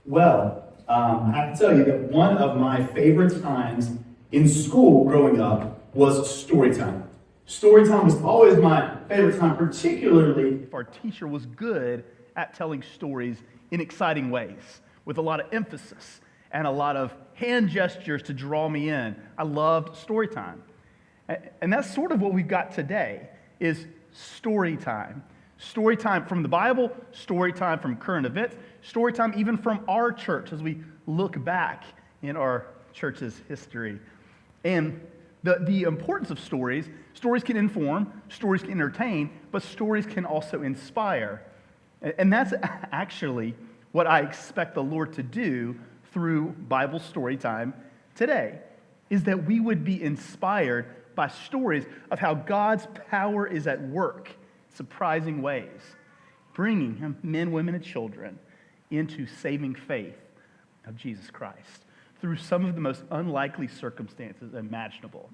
I have to tell you that one of my favorite times in school growing up was story time. Story time was always my favorite time, particularly if our teacher was good at telling stories in exciting ways, with a lot of emphasis and a lot of hand gestures to draw me in. I loved story time. And that's sort of what we've got today, is story time. Story time from the Bible, story time from current events, story time even from our church as we look back in our church's history. And the importance of stories can inform, stories can entertain, but stories can also inspire. And that's actually what I expect the Lord to do through Bible story time today, is that we would be inspired by stories of how God's power is at work in surprising ways, bringing men, women, and children into saving faith of Jesus Christ through some of the most unlikely circumstances imaginable.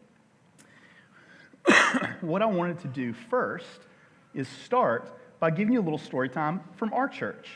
What I wanted to do first is start by giving you a little story time from our church.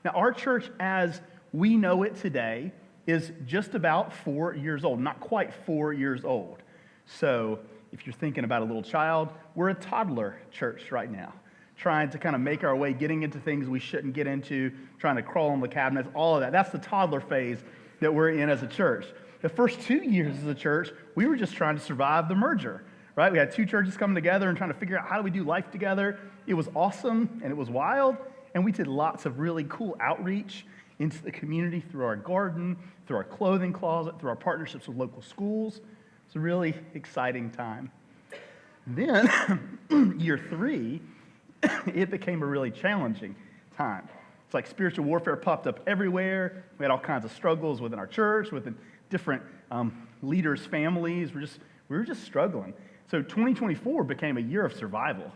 Now, our church, as we know it today, is just about 4 years old, not quite 4 years old. So if you're thinking about a little child, we're a toddler church right now, trying to kind of make our way, getting into things we shouldn't get into, trying to crawl on the cabinets, all of that. That's the toddler phase that we're in as a church. The first 2 years as a church, we were just trying to survive the merger, right? We had two churches coming together and trying to figure out how do we do life together. It was awesome and it was wild, and we did lots of really cool outreach into the community through our garden, through our clothing closet, through our partnerships with local schools. It's a really exciting time. Then, year 3, it became a really challenging time. It's like spiritual warfare popped up everywhere. We had all kinds of struggles within our church, within different leaders' families. We were just struggling. So 2024 became a year of survival.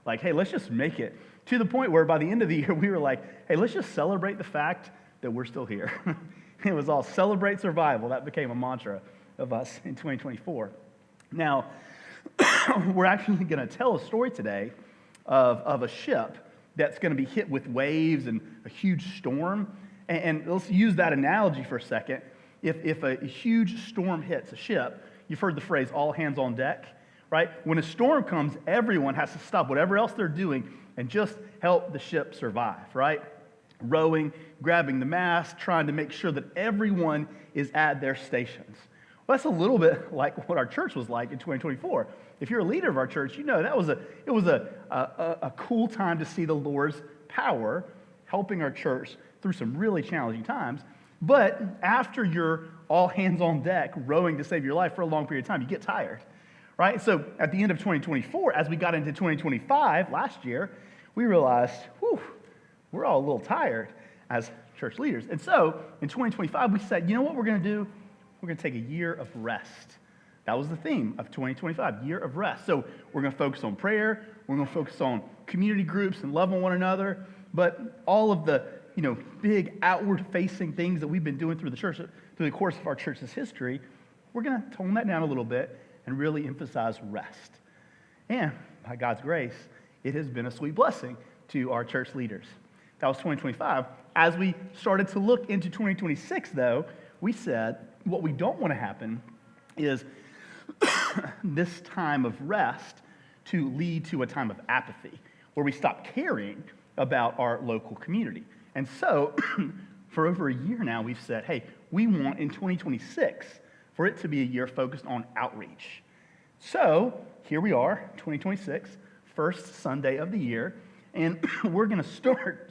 Like, hey, let's just make it. To the point where by the end of the year, we were like, hey, let's just celebrate the fact that we're still here. It was all celebrate survival. That became a mantra of us in 2024. Now, we're actually going to tell a story today of a ship that's going to be hit with waves and a huge storm. And let's use that analogy for a second. If a huge storm hits a ship, you've heard the phrase, all hands on deck, right? When a storm comes, everyone has to stop whatever else they're doing and just help the ship survive, right? Rowing, grabbing the mast, trying to make sure that everyone is at their stations. Well, that's a little bit like what our church was like in 2024. If you're a leader of our church, you know it was a cool time to see the Lord's power helping our church through some really challenging times. But after you're all hands on deck rowing to save your life for a long period of time, you get tired, right? So at the end of 2024, as we got into 2025 last year, we realized, we're all a little tired as church leaders. And so in 2025, we said, you know what we're going to do? We're going to take a year of rest. That was the theme of 2025, year of rest. So we're going to focus on prayer. We're going to focus on community groups and love on one another. But all of the big outward-facing things that we've been doing through the church, through the course of our church's history, we're going to tone that down a little bit and really emphasize rest. And by God's grace, it has been a sweet blessing to our church leaders. That was 2025. As we started to look into 2026, though, we said what we don't want to happen is this time of rest to lead to a time of apathy, where we stop caring about our local community. And so, for over a year now, we've said, hey, we want in 2026 for it to be a year focused on outreach. So, here we are, 2026, first Sunday of the year, and we're going to start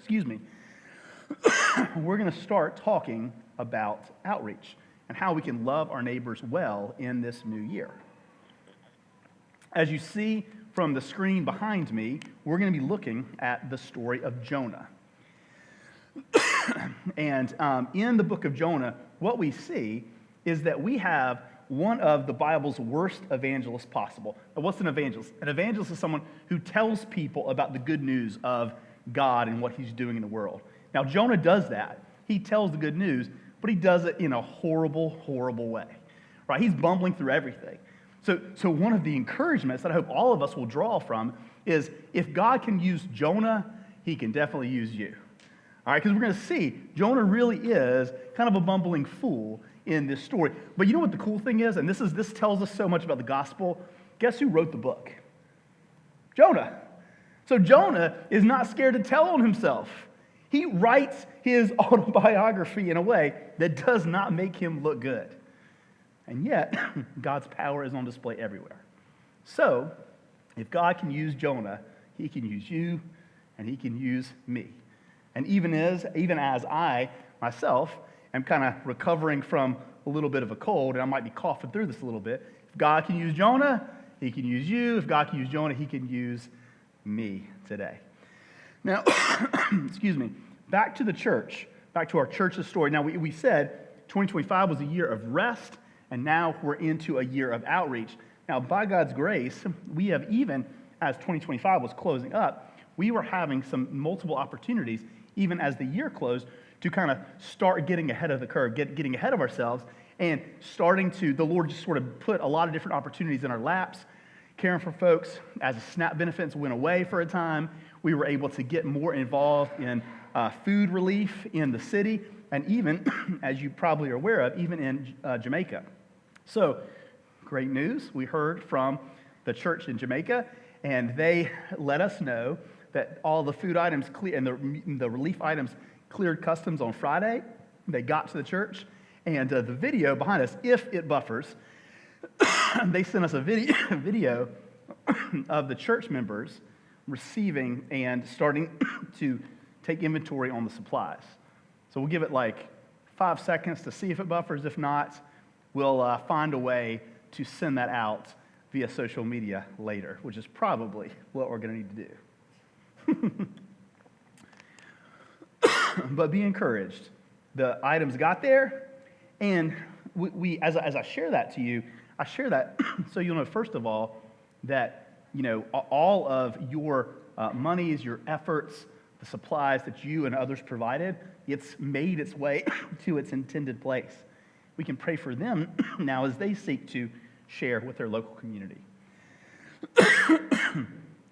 talking about outreach and how we can love our neighbors well in this new year. As you see from the screen behind me, we're going to be looking at the story of Jonah. And in the book of Jonah, what we see is that we have one of the Bible's worst evangelists possible. Now, what's an evangelist? An evangelist is someone who tells people about the good news of God and what he's doing in the world. Now, Jonah does that. He tells the good news, but he does it in a horrible, horrible way, right? He's bumbling through everything. So one of the encouragements that I hope all of us will draw from is if God can use Jonah, he can definitely use you. All right, because we're going to see Jonah really is kind of a bumbling fool in this story. But you know what the cool thing is? And this tells us so much about the gospel. Guess who wrote the book? Jonah. So Jonah is not scared to tell on himself. He writes his autobiography in a way that does not make him look good. And yet, God's power is on display everywhere. So, if God can use Jonah, he can use you, and he can use me. And even as I, myself, am kind of recovering from a little bit of a cold, and I might be coughing through this a little bit, if God can use Jonah, he can use you. If God can use Jonah, he can use me today. Now, excuse me, back to the church, back to our church's story. Now, we said 2025 was a year of rest, and now we're into a year of outreach. Now, by God's grace, we have, even as 2025 was closing up, we were having some multiple opportunities, even as the year closed, to kind of start getting ahead of the curve, getting ahead of ourselves, and the Lord just sort of put a lot of different opportunities in our laps, caring for folks. As the SNAP benefits went away for a time, we were able to get more involved in food relief in the city, and even, as you probably are aware of, even in Jamaica. So, great news. We heard from the church in Jamaica, and they let us know that all the food items and the relief items cleared customs on Friday. They got to the church, and the video behind us, if it buffers, they sent us a video of the church members receiving and starting to take inventory on the supplies. So we'll give it like 5 seconds to see if it buffers. If not, we'll find a way to send that out via social media later, which is probably what we're going to need to do. But be encouraged. The items got there, and we as I share that to you, I share that so you'll know, first of all, that all of your monies, your efforts, the supplies that you and others provided, it's made its way to its intended place. We can pray for them now as they seek to share with their local community.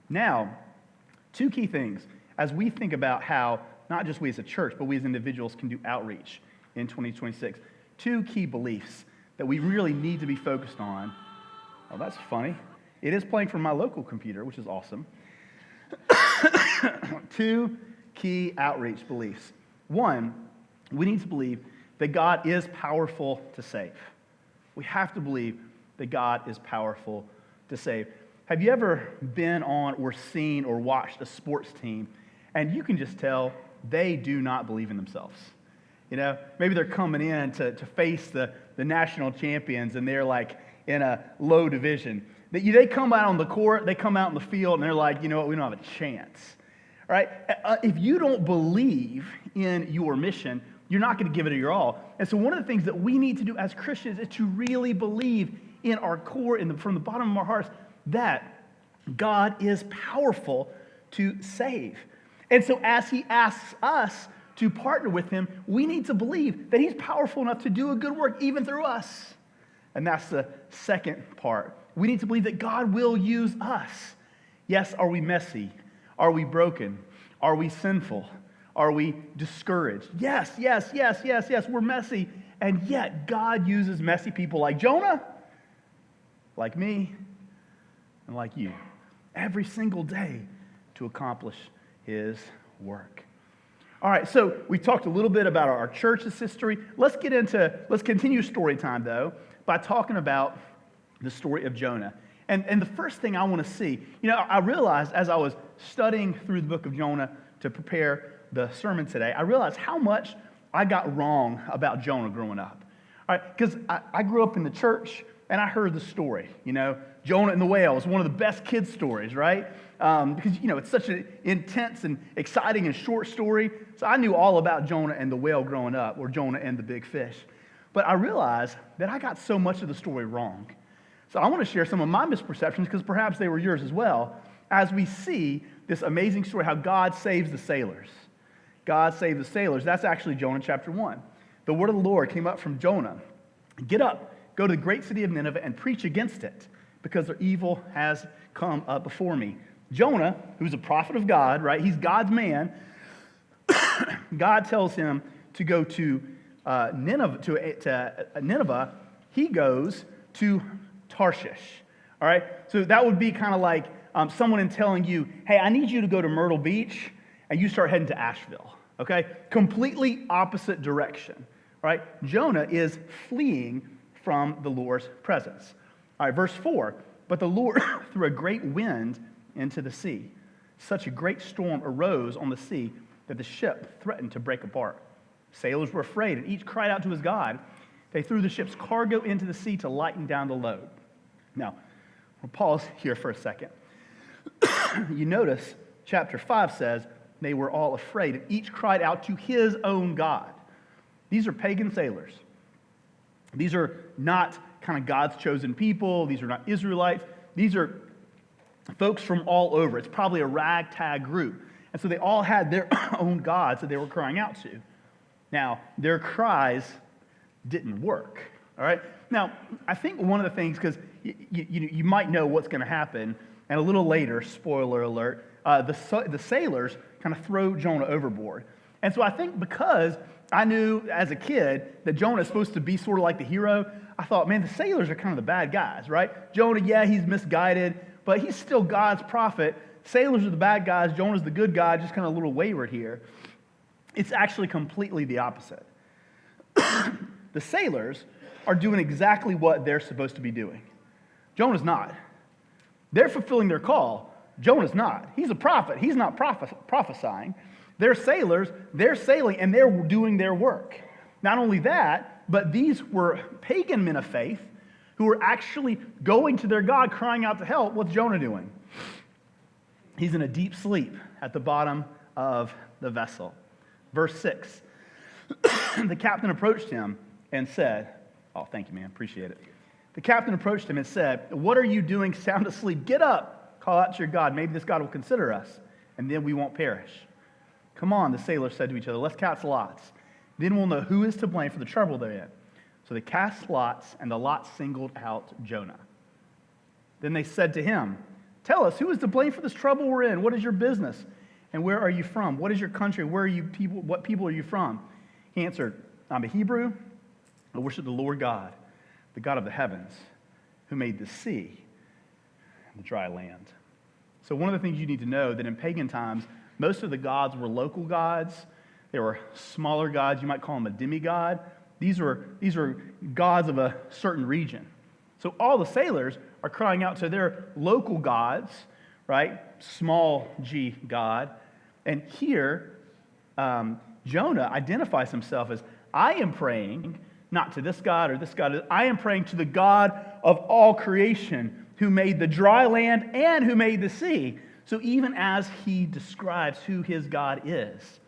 Now, 2 key things as we think about how not just we as a church, but we as individuals can do outreach in 2026. 2 key beliefs that we really need to be focused on. Oh, that's funny. It is playing from my local computer, which is awesome. 2 key outreach beliefs. 1, we need to believe that God is powerful to save. We have to believe that God is powerful to save. Have you ever been on or seen or watched a sports team, and you can just tell they do not believe in themselves? Maybe they're coming in to face the national champions, and they're like in a low division. They come out on the court, they come out in the field, and they're like, you know what, we don't have a chance. All right? If you don't believe in your mission, you're not going to give it your all. And so one of the things that we need to do as Christians is to really believe in our core, from the bottom of our hearts, that God is powerful to save. And so as he asks us to partner with him, we need to believe that he's powerful enough to do a good work even through us. And that's the second part. We need to believe that God will use us. Yes, are we messy? Are we broken? Are we sinful? Are we discouraged? Yes, we're messy. And yet God uses messy people like Jonah, like me, and like you, every single day to accomplish his work. All right, so we talked a little bit about our church's history. Let's continue story time, though, by talking about the story of Jonah. And the first thing I want to see, I realized as I was studying through the book of Jonah to prepare the sermon today, I realized how much I got wrong about Jonah growing up. All right, because I grew up in the church, and I heard the story, Jonah and the whale is one of the best kids' stories, right? Because, it's such an intense and exciting and short story. So I knew all about Jonah and the whale growing up, or Jonah and the big fish. But I realized that I got so much of the story wrong. So I want to share some of my misperceptions, because perhaps they were yours as well, as we see this amazing story, how God saves the sailors. God saved the sailors. That's actually Jonah chapter 1. The word of the Lord came up from Jonah. Get up, go to the great city of Nineveh and preach against it, because their evil has come up before me. Jonah, who's a prophet of God, right? He's God's man. God tells him to go to Nineveh. Nineveh, he goes to Tarshish. All right, so that would be kind of like someone telling you, "Hey, I need you to go to Myrtle Beach," and you start heading to Asheville. Okay, completely opposite direction. All right, Jonah is fleeing from the Lord's presence. All right, verse 4. But the Lord threw a great wind into the sea. Such a great storm arose on the sea that the ship threatened to break apart. Sailors were afraid, and each cried out to his God. They threw the ship's cargo into the sea to lighten down the load. Now, we'll pause here for a second. You notice chapter 5 says they were all afraid, and each cried out to his own God. These are pagan sailors. These are not kind of God's chosen people. These are not Israelites. These are folks from all over. It's probably a ragtag group. And so they all had their own gods that they were crying out to. Now, their cries didn't work. All right? Now, I think one of the things, because you might know what's going to happen, and a little later, spoiler alert, the sailors kind of throw Jonah overboard. And so I think because I knew as a kid that Jonah is supposed to be sort of like the hero, I thought, man, the sailors are kind of the bad guys, right? Jonah, yeah, he's misguided, but he's still God's prophet. Sailors are the bad guys. Jonah's the good guy, just kind of a little wayward here. It's actually completely the opposite. The sailors are doing exactly what they're supposed to be doing. Jonah's not. They're fulfilling their call. Jonah's not. He's a prophet. He's not prophesying. They're sailors. They're sailing, and they're doing their work. Not only that, but these were pagan men of faith who were actually going to their God, crying out to help. What's Jonah doing? He's in a deep sleep at the bottom of the vessel. Verse 6. The captain approached him and said, oh, thank you, man, appreciate it. The captain approached him and said, what are you doing sound asleep? Get up, call out to your God. Maybe this God will consider us, and then we won't perish. Come on, the sailors said to each other, let's cast lots. Then we'll know who is to blame for the trouble they're in. So they cast lots, and the lot singled out Jonah. Then they said to him, tell us, who is to blame for this trouble we're in? What is your business? And where are you from? What is your country? Where are you people? What people are you from? He answered, I'm a Hebrew. I worship the Lord God, the God of the heavens, who made the sea and the dry land. So one of the things you need to know that in pagan times, most of the gods were local gods. They were smaller gods. You might call them a demigod. These were gods of a certain region. So all the sailors are crying out to their local gods, right? Small g God. And here, Jonah identifies himself as, I am praying not to this God or this God. I am praying to the God of all creation who made the dry land and who made the sea. So even as he describes who his God is,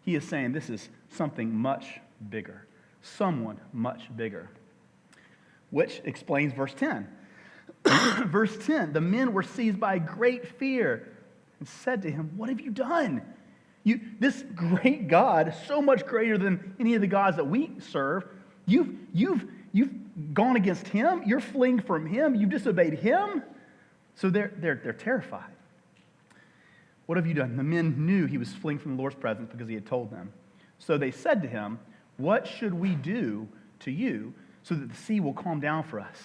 he is saying this is something much bigger, someone much bigger, which explains verse 10. Verse 10, the men were seized by great fear and said to him, what have you done? This great God, so much greater than any of the gods that we serve, you've gone against him. You're fleeing from him. You've disobeyed him. So they're terrified. What have you done? The men knew he was fleeing from the Lord's presence because he had told them. So they said to him, what should we do to you so that the sea will calm down for us?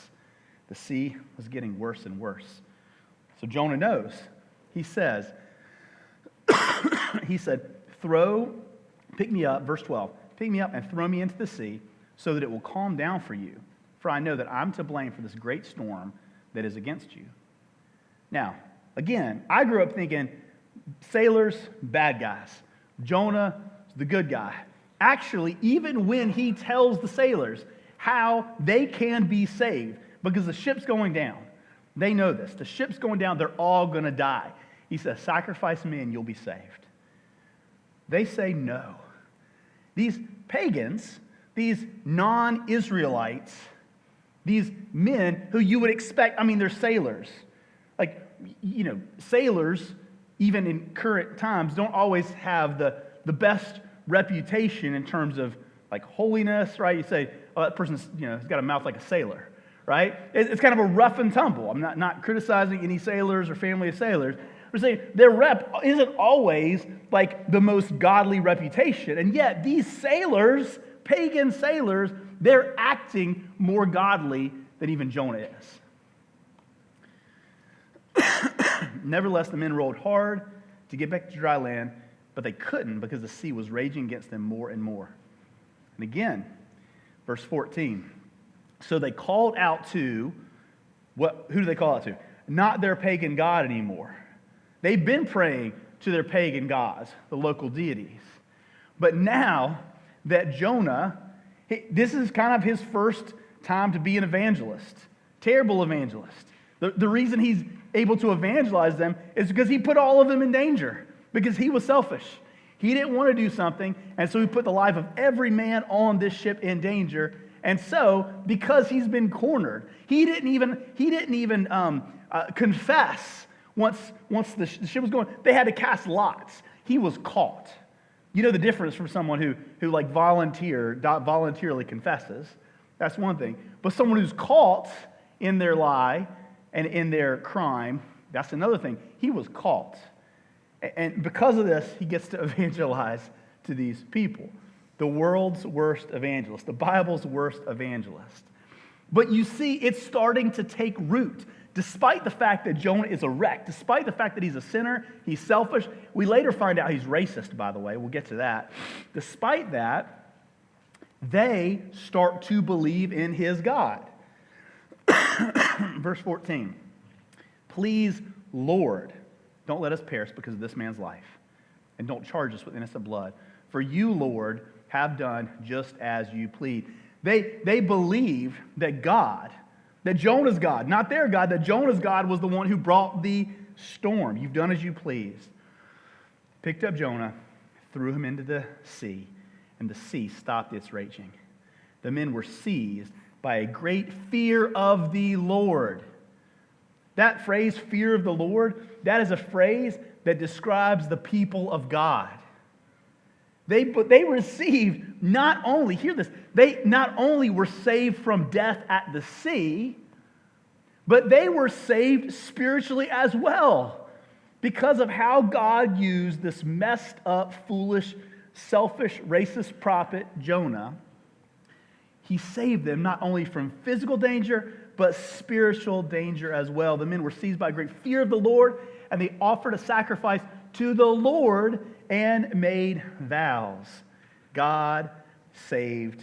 The sea was getting worse and worse. So Jonah knows. He says, pick me up, verse 12, pick me up and throw me into the sea so that it will calm down for you. For I know that I'm to blame for this great storm that is against you. Now, again, I grew up thinking sailors, bad guys. Jonah, the good guy. Actually, even when he tells the sailors how they can be saved, because the ship's going down, they know this. The ship's going down, they're all going to die. He says, sacrifice me and you'll be saved. They say no. These pagans, these non-Israelites, these men who you would expect, they're sailors. Sailors, even in current times, don't always have the best reputation in terms of holiness, right? You say, oh, that person's, has got a mouth like a sailor, right? It's kind of a rough and tumble. I'm not criticizing any sailors or family of sailors, We're saying their rep isn't always like the most godly reputation. And yet these sailors, pagan sailors, they're acting more godly than even Jonah is. Nevertheless, the men rowed hard to get back to dry land, but they couldn't because the sea was raging against them more and more. And again, verse 14. So they called out to, who do they call out to? Not their pagan god anymore. They've been praying to their pagan gods, the local deities. But now that Jonah, this is kind of his first time to be an evangelist, terrible evangelist. The reason he's able to evangelize them is because he put all of them in danger, because he was selfish. He didn't want to do something, and so he put the life of every man on this ship in danger. And so, because he's been cornered, he didn't even confess once the ship was going. They had to cast lots. He was caught. You know the difference from someone who like voluntarily confesses. That's one thing. But someone who's caught in their lie and in their crime, that's another thing. He was caught. And because of this, he gets to evangelize to these people. The world's worst evangelist, the Bible's worst evangelist. But you see, it's starting to take root. Despite the fact that Jonah is a wreck, despite the fact that he's a sinner, he's selfish. We later find out he's racist, by the way. We'll get to that. Despite that, they start to believe in his God. Verse 14. Please, Lord, don't let us perish because of this man's life, and don't charge us with innocent blood. For you, Lord, have done just as you plead. They believe that God, that Jonah's God, not their God, that Jonah's God was the one who brought the storm. You've done as you pleased. Picked up Jonah, threw him into the sea, and the sea stopped its raging. The men were seized by a great fear of the Lord. That phrase, fear of the Lord, that is a phrase that describes the people of God. They received not only, hear this, they not only were saved from death at the sea, but they were saved spiritually as well because of how God used this messed up, foolish, selfish, racist prophet Jonah. He saved them not only from physical danger, but spiritual danger as well. The men were seized by great fear of the Lord, and they offered a sacrifice to the Lord and made vows. God saved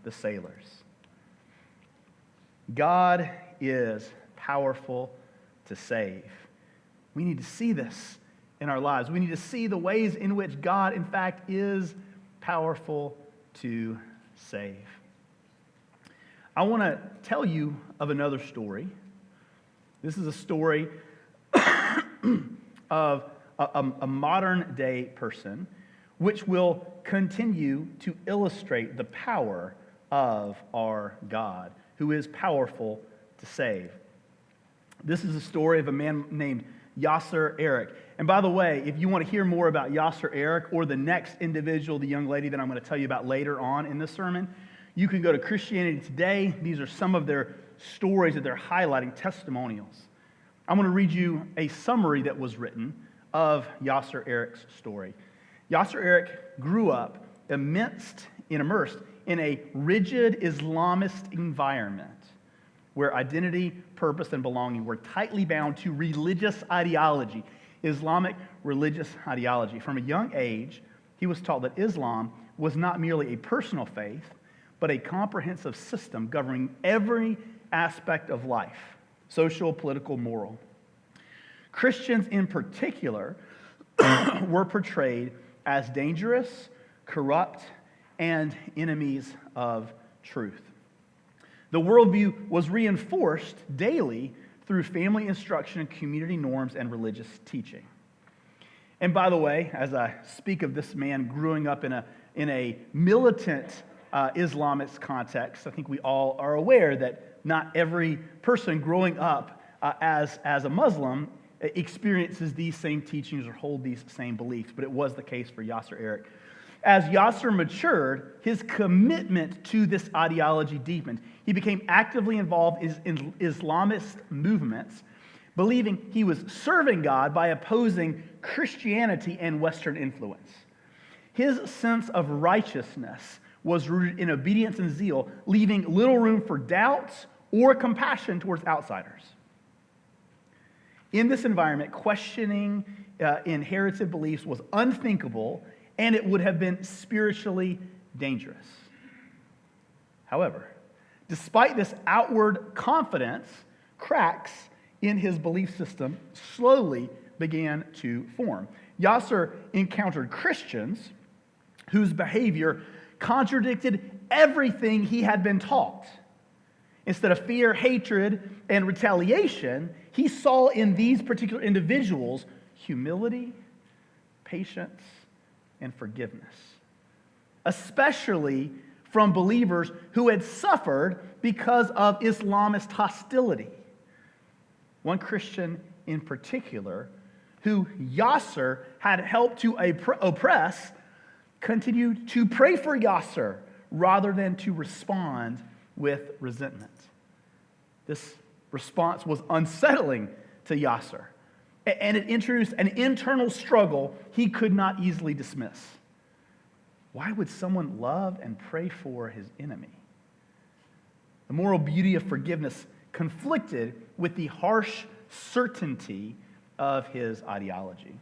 the sailors. God is powerful to save. We need to see this in our lives. We need to see the ways in which God, in fact, is powerful to save. I want to tell you of another story. This is a story of a modern-day person, which will continue to illustrate the power of our God, who is powerful to save. This is a story of a man named Yasser Eric. And by the way, if you want to hear more about Yasser Eric or the next individual, the young lady that I'm going to tell you about later on in this sermon, you can go to Christianity Today. These are some of their stories that they're highlighting, testimonials. I'm going to read you a summary that was written of Yasser Eric's story. Yasser Eric grew up immersed in a rigid Islamist environment where identity, purpose, and belonging were tightly bound to religious ideology, Islamic religious ideology. From a young age, he was taught that Islam was not merely a personal faith, but a comprehensive system governing every aspect of life, social, political, moral. Christians in particular were portrayed as dangerous, corrupt, and enemies of truth. The worldview was reinforced daily through family instruction, community norms, and religious teaching. And by the way, as I speak of this man growing up in a militant Islamist context, I think we all are aware that not every person growing up as a Muslim experiences these same teachings or hold these same beliefs, but it was the case for Yasser Eric. As Yasser matured, his commitment to this ideology deepened. He became actively involved in Islamist movements, believing he was serving God by opposing Christianity and Western influence. His sense of righteousness was rooted in obedience and zeal, leaving little room for doubts or compassion towards outsiders. In this environment, questioning inherited beliefs was unthinkable, and it would have been spiritually dangerous. However, despite this outward confidence, cracks in his belief system slowly began to form. Yasser encountered Christians whose behavior contradicted everything he had been taught. Instead of fear, hatred, and retaliation, he saw in these particular individuals humility, patience, and forgiveness, especially from believers who had suffered because of Islamist hostility. One Christian in particular, who Yasser had helped to oppress, continued to pray for Yasser rather than to respond with resentment. This response was unsettling to Yasser, and it introduced an internal struggle he could not easily dismiss. Why would someone love and pray for his enemy? The moral beauty of forgiveness conflicted with the harsh certainty of his ideology.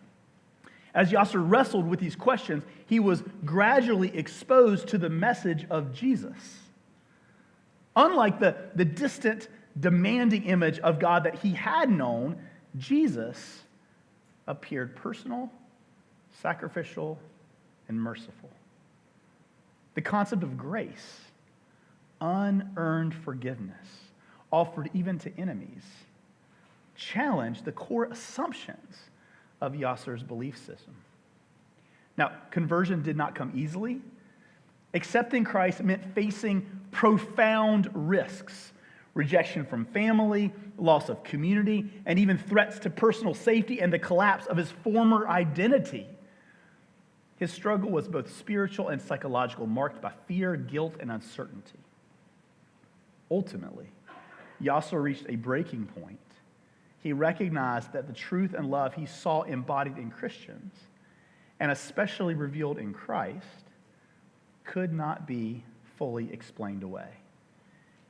As Yasser wrestled with these questions, he was gradually exposed to the message of Jesus. Unlike the distant, demanding image of God that he had known, Jesus appeared personal, sacrificial, and merciful. The concept of grace, unearned forgiveness, offered even to enemies, challenged the core assumptions of Yasser's belief system. Now, conversion did not come easily. Accepting Christ meant facing profound risks: rejection from family, loss of community, and even threats to personal safety and the collapse of his former identity. His struggle was both spiritual and psychological, marked by fear, guilt, and uncertainty. Ultimately, Yasser reached a breaking point. He recognized that the truth and love he saw embodied in Christians, and especially revealed in Christ, could not be fully explained away.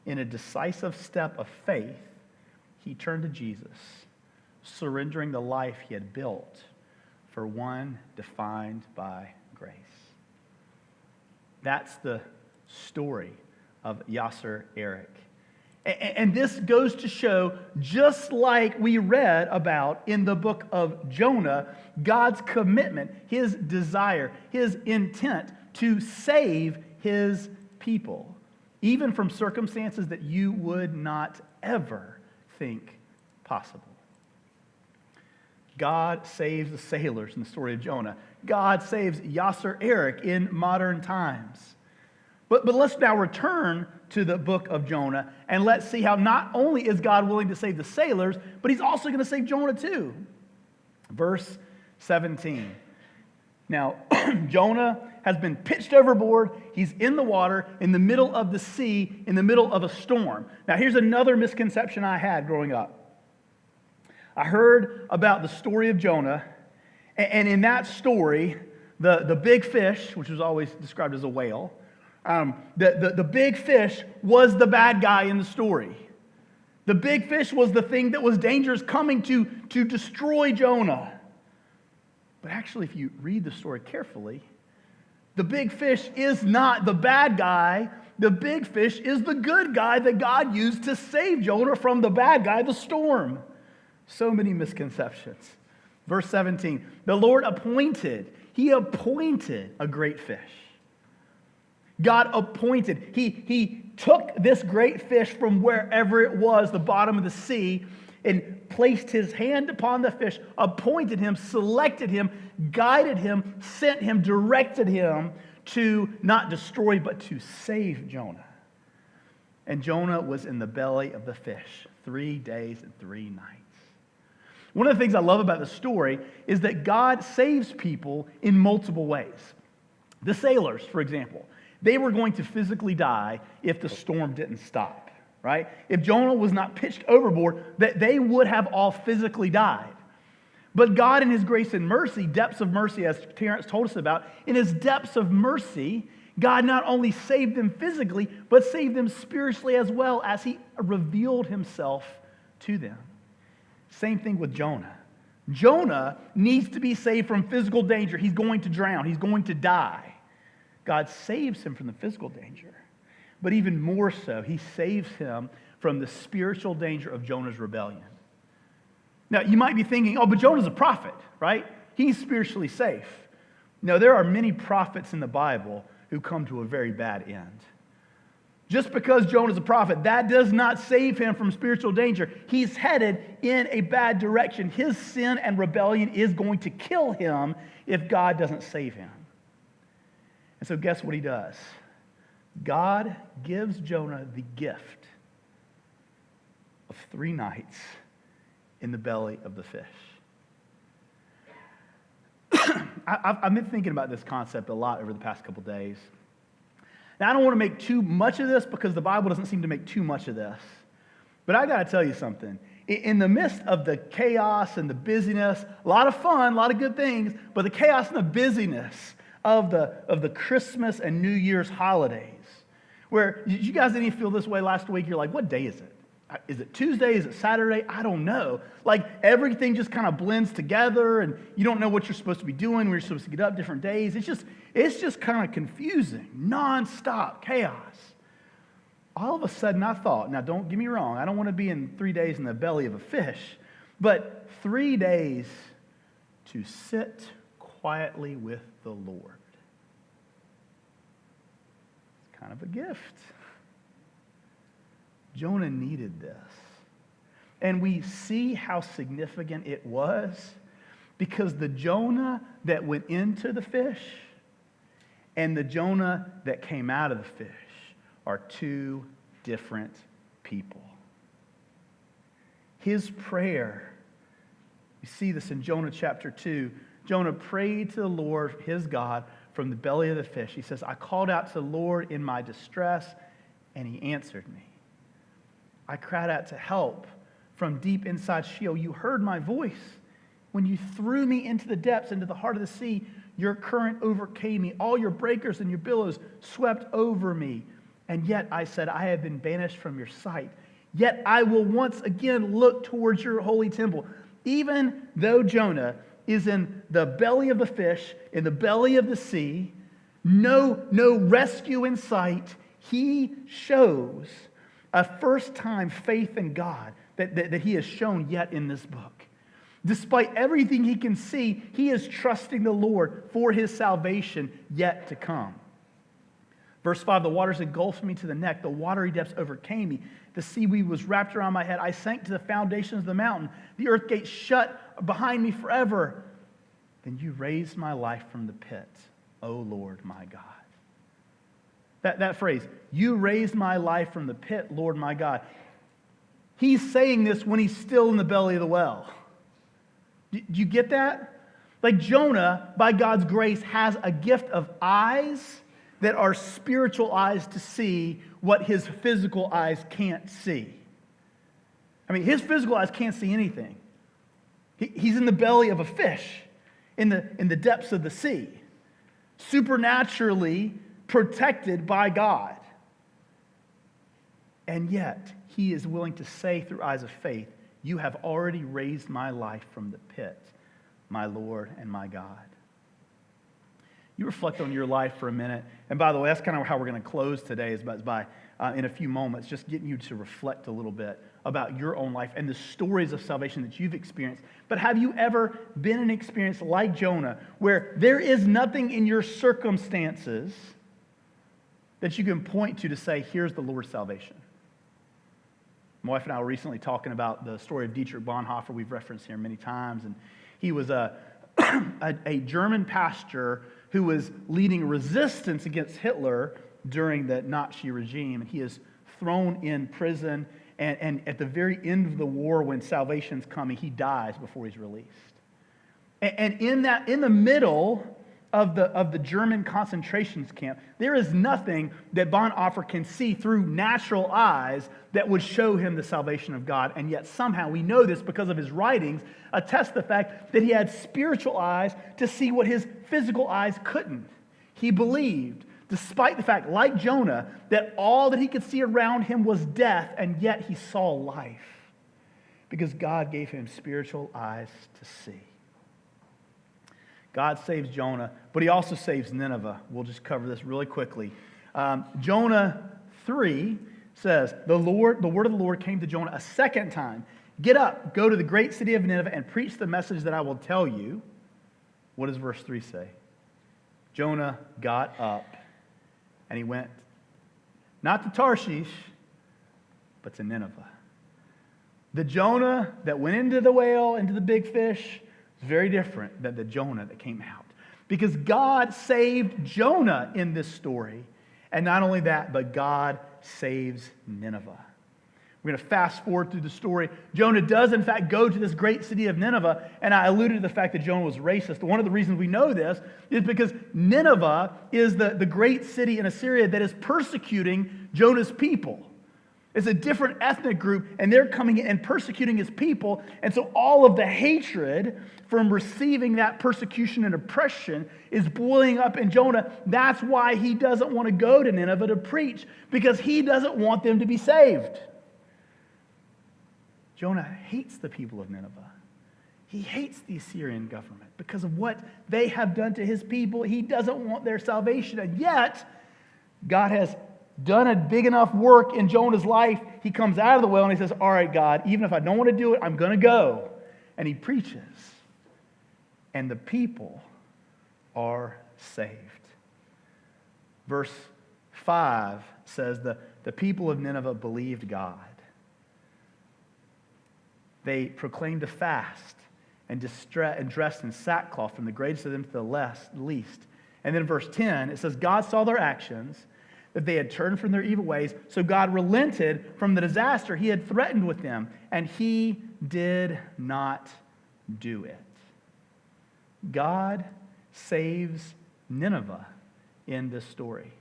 In a decisive step of faith, he turned to Jesus, surrendering the life he had built for one defined by grace. That's the story of Yasser Eric. And this goes to show, just like we read about in the book of Jonah, God's commitment, his desire, his intent to save his people, even from circumstances that you would not ever think possible. God saves the sailors in the story of Jonah. God saves Yasser Eric in modern times. But let's now return to the book of Jonah, and let's see how not only is God willing to save the sailors, but he's also going to save Jonah too. Verse 17. Now, Jonah has been pitched overboard. He's in the water, in the middle of the sea, in the middle of a storm. Now, here's another misconception I had growing up. I heard about the story of Jonah, and in that story, the big fish, which was always described as a whale, the big fish was the bad guy in the story. The big fish was the thing that was dangerous, coming to destroy Jonah. But actually, if you read the story carefully, the big fish is not the bad guy. The big fish is the good guy that God used to save Jonah from the bad guy, the storm. So many misconceptions. Verse 17, the Lord appointed a great fish. God appointed. He took this great fish from wherever it was, the bottom of the sea, and placed his hand upon the fish, appointed him, selected him, guided him, sent him, directed him to not destroy, but to save Jonah. And Jonah was in the belly of the fish 3 days and 3 nights. One of the things I love about the story is that God saves people in multiple ways. The sailors, for example, they were going to physically die if the storm didn't stop, right? If Jonah was not pitched overboard, that they would have all physically died. But God in his grace and mercy, depths of mercy, as Terrence told us about, in his depths of mercy, God not only saved them physically, but saved them spiritually as well as he revealed himself to them. Same thing with Jonah. Jonah needs to be saved from physical danger. He's going to drown. He's going to die. God saves him from the physical danger. But even more so, he saves him from the spiritual danger of Jonah's rebellion. Now, you might be thinking, oh, but Jonah's a prophet, right? He's spiritually safe. No, there are many prophets in the Bible who come to a very bad end. Just because Jonah's a prophet, that does not save him from spiritual danger. He's headed in a bad direction. His sin and rebellion is going to kill him if God doesn't save him. And so guess what he does? God gives Jonah the gift of 3 nights in the belly of the fish. I've been thinking about this concept a lot over the past couple days. Now, I don't want to make too much of this because the Bible doesn't seem to make too much of this. But I got to tell you something. In the midst of the chaos and the busyness, a lot of fun, a lot of good things, but the chaos and the busyness of the Christmas and New Year's holidays, where you guys didn't even feel this way last week. You're like, what day is it? Is it Tuesday? Is it Saturday? I don't know. Like everything just kind of blends together and you don't know what you're supposed to be doing when you're supposed to get up different days. It's just kind of confusing, nonstop chaos. All of a sudden I thought, now don't get me wrong, I don't want to be in 3 days in the belly of a fish, but 3 days to sit quietly with the Lord. It's kind of a gift. Jonah needed this. And we see how significant it was because the Jonah that went into the fish and the Jonah that came out of the fish are 2 different people. His prayer, you see this in Jonah chapter 2. Jonah prayed to the Lord, his God, from the belly of the fish. He says, I called out to the Lord in my distress, and he answered me. I cried out to help from deep inside Sheol. You heard my voice. When you threw me into the depths, into the heart of the sea, your current overcame me. All your breakers and your billows swept over me. And yet I said, I have been banished from your sight. Yet I will once again look towards your holy temple. Even though Jonah is in the belly of the fish, in the belly of the sea, no rescue in sight, he shows a first-time faith in God that he has shown yet in this book. Despite everything he can see, he is trusting the Lord for his salvation yet to come. Verse 5, the waters engulfed me to the neck. The watery depths overcame me. The seaweed was wrapped around my head. I sank to the foundations of the mountain. The earth gates shut behind me forever. Then you raised my life from the pit, O Lord my God. That phrase, you raised my life from the pit, Lord my God. He's saying this when he's still in the belly of the well. Do you get that? Like Jonah, by God's grace, has a gift of eyes that are spiritual eyes to see what his physical eyes can't see. I mean, his physical eyes can't see anything. He's in the belly of a fish, in the depths of the sea, supernaturally protected by God. And yet, he is willing to say through eyes of faith, you have already raised my life from the pit, my Lord and my God. You reflect on your life for a minute. And by the way, that's kind of how we're going to close today, is by in a few moments, just getting you to reflect a little bit about your own life and the stories of salvation that you've experienced. But have you ever been in an experience like Jonah, where there is nothing in your circumstances that you can point to say, here's the Lord's salvation? My wife and I were recently talking about the story of Dietrich Bonhoeffer. We've referenced here many times. And he was a German pastor who was leading resistance against Hitler during the Nazi regime. And he is thrown in prison. And at the very end of the war, when salvation's coming, he dies before he's released. And in the middle of the German concentration camp, there is nothing that Bonhoeffer can see through natural eyes that would show him the salvation of God. And yet somehow we know this because of his writings attest the fact that he had spiritual eyes to see what his physical eyes couldn't. He believed, despite the fact, like Jonah, that all that he could see around him was death, and yet he saw life because God gave him spiritual eyes to see. God saves Jonah, but he also saves Nineveh. We'll just cover this really quickly. Jonah 3 says, the word of the Lord came to Jonah a second time. Get up, go to the great city of Nineveh and preach the message that I will tell you. What does verse 3 say? Jonah got up and he went, not to Tarshish, but to Nineveh. The Jonah that went into the whale, into the big fish, is very different than the Jonah that came out. Because God saved Jonah in this story. And not only that, but God saves Nineveh. We're going to fast forward through the story. Jonah does, in fact, go to this great city of Nineveh, and I alluded to the fact that Jonah was racist. One of the reasons we know this is because Nineveh is the great city in Assyria that is persecuting Jonah's people. It's a different ethnic group, and they're coming in and persecuting his people, and so all of the hatred from receiving that persecution and oppression is boiling up in Jonah. That's why he doesn't want to go to Nineveh to preach, because he doesn't want them to be saved. Jonah hates the people of Nineveh. He hates the Assyrian government because of what they have done to his people. He doesn't want their salvation. And yet, God has done a big enough work in Jonah's life. He comes out of the well and he says, all right, God, even if I don't want to do it, I'm going to go. And he preaches. And the people are saved. Verse 5 says the people of Nineveh believed God. They proclaimed a fast and dressed in sackcloth from the greatest of them to the least. And then in verse 10, it says, God saw their actions, that they had turned from their evil ways, so God relented from the disaster he had threatened with them, and he did not do it. God saves Nineveh in this story.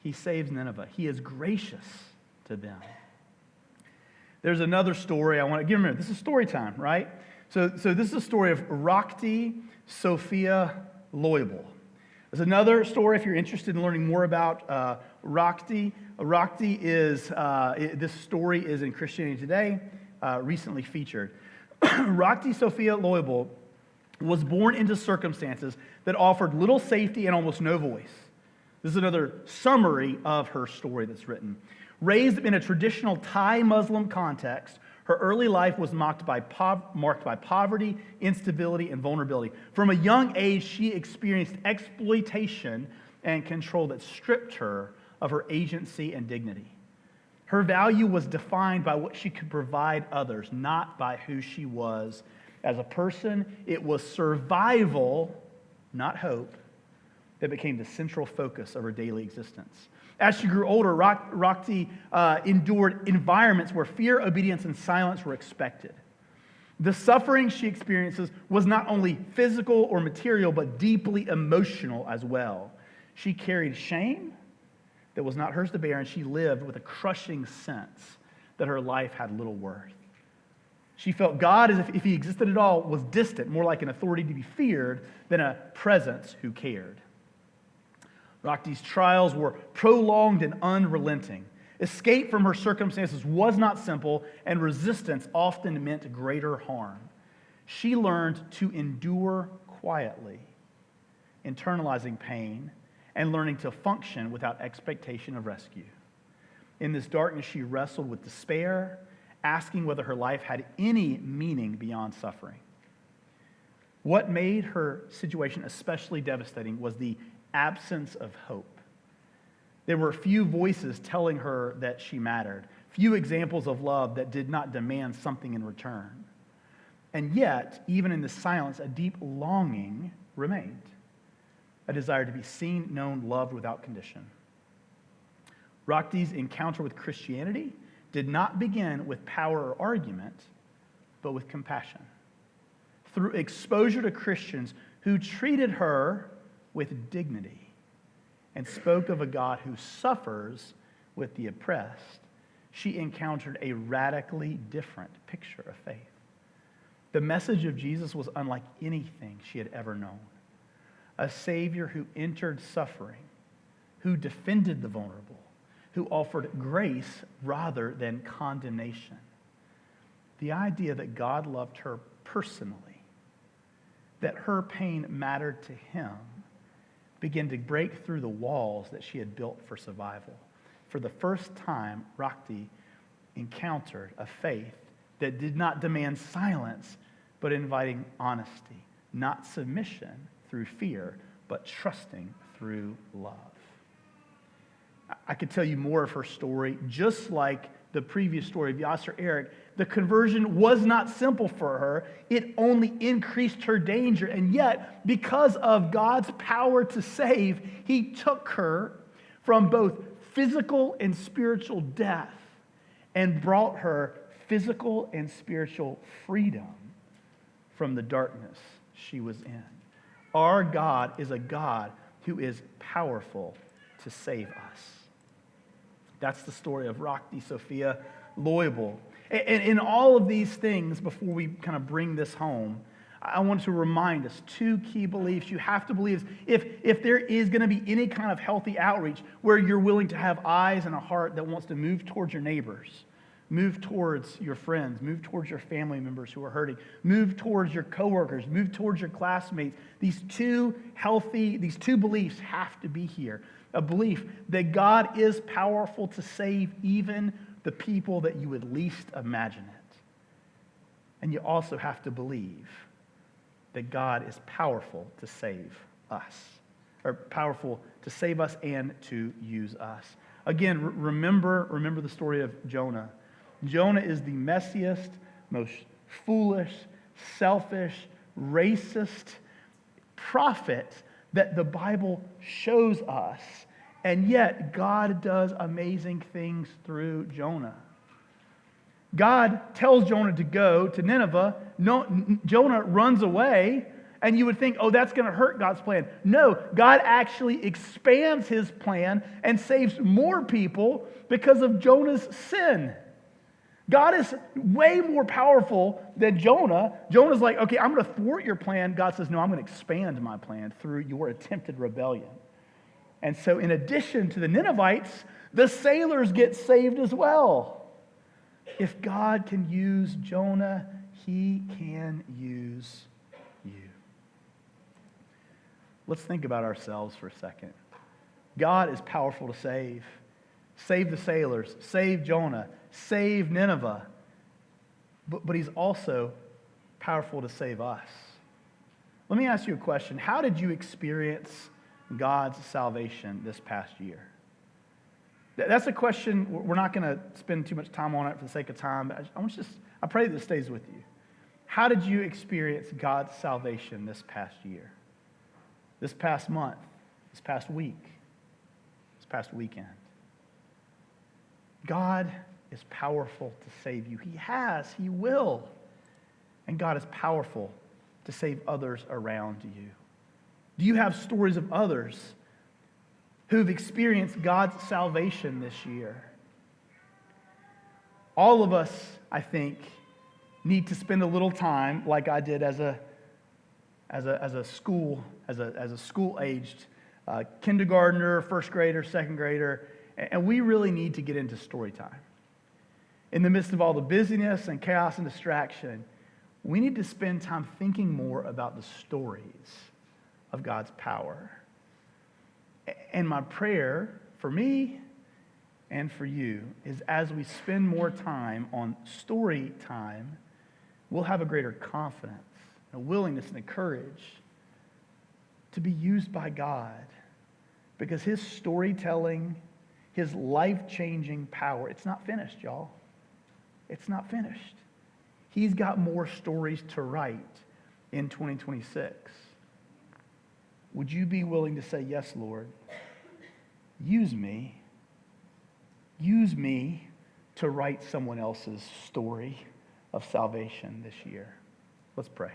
He saves Nineveh. He is gracious to them. There's another story I want to give you a minute. This is story time, right? So this is a story of Rakti Sophia Loibel. There's another story if you're interested in learning more about Rakti. Rakti is, this story is in Christianity Today, recently featured. Rakti Sophia Loibel was born into circumstances that offered little safety and almost no voice. This is another summary of her story that's written. Raised in a traditional Thai Muslim context, her early life was marked by poverty, instability, and vulnerability. From a young age, she experienced exploitation and control that stripped her of her agency and dignity. Her value was defined by what she could provide others, not by who she was as a person. It was survival, not hope, that became the central focus of her daily existence. As she grew older, Rakti endured environments where fear, obedience, and silence were expected. The suffering she experiences was not only physical or material, but deeply emotional as well. She carried shame that was not hers to bear, and she lived with a crushing sense that her life had little worth. She felt God, as if he existed at all, was distant, more like an authority to be feared than a presence who cared. Rakti's trials were prolonged and unrelenting. Escape from her circumstances was not simple, and resistance often meant greater harm. She learned to endure quietly, internalizing pain and learning to function without expectation of rescue. In this darkness, she wrestled with despair, asking whether her life had any meaning beyond suffering. What made her situation especially devastating was the absence of hope. There were few voices telling her that she mattered, few examples of love that did not demand something in return. And yet, even in the silence, a deep longing remained, a desire to be seen, known, loved without condition. Rakti's encounter with Christianity did not begin with power or argument, but with compassion. Through exposure to Christians who treated her with dignity and spoke of a God who suffers with the oppressed, she encountered a radically different picture of faith. The message of Jesus was unlike anything she had ever known. A Savior who entered suffering, who defended the vulnerable, who offered grace rather than condemnation. The idea that God loved her personally, that her pain mattered to him, began to break through the walls that she had built for survival. For the first time, Rakti encountered a faith that did not demand silence, but inviting honesty, not submission through fear, but trusting through love. I could tell you more of her story. Just like the previous story of Yasser Eric, the conversion was not simple for her. It only increased her danger. And yet, because of God's power to save, he took her from both physical and spiritual death and brought her physical and spiritual freedom from the darkness she was in. Our God is a God who is powerful to save us. That's the story of Rakti Sophia Loibel. And in all of these things, before we kind of bring this home, I want to remind us two key beliefs you have to believe. If there is going to be any kind of healthy outreach where you're willing to have eyes and a heart that wants to move towards your neighbors, move towards your friends, move towards your family members who are hurting, move towards your coworkers, move towards your classmates, these two beliefs have to be here. A belief that God is powerful to save even the people that you would least imagine it. And you also have to believe that God is powerful to save us, or powerful to save us and to use us. Again, remember the story of Jonah. Jonah is the messiest, most foolish, selfish, racist prophet that the Bible shows us. And yet, God does amazing things through Jonah. God tells Jonah to go to Nineveh. Jonah runs away, and you would think, oh, that's going to hurt God's plan. No, God actually expands his plan and saves more people because of Jonah's sin. God is way more powerful than Jonah. Jonah's like, okay, I'm going to thwart your plan. God says, no, I'm going to expand my plan through your attempted rebellion. And so in addition to the Ninevites, the sailors get saved as well. If God can use Jonah, he can use you. Let's think about ourselves for a second. God is powerful to save. Save the sailors, save Jonah, save Nineveh. But he's also powerful to save us. Let me ask you a question. How did you experience God's salvation this past year? That's a question. We're not going to spend too much time on it for the sake of time. But I pray that it stays with you. How did you experience God's salvation this past year? This past month? This past week? This past weekend? God is powerful to save you. He has. He will. And God is powerful to save others around you. Do you have stories of others who've experienced God's salvation this year? All of us, I think, need to spend a little time, like I did as a school-aged kindergartner, first grader, second grader, and we really need to get into story time. In the midst of all the busyness and chaos and distraction, we need to spend time thinking more about the stories of God's power. And my prayer for me and for you is as we spend more time on story time, we'll have a greater confidence, a willingness and a courage to be used by God, because his storytelling, his life-changing power, it's not finished, y'all. It's not finished. He's got more stories to write in 2026. Would you be willing to say, yes, Lord, use me. Use me to write someone else's story of salvation this year. Let's pray.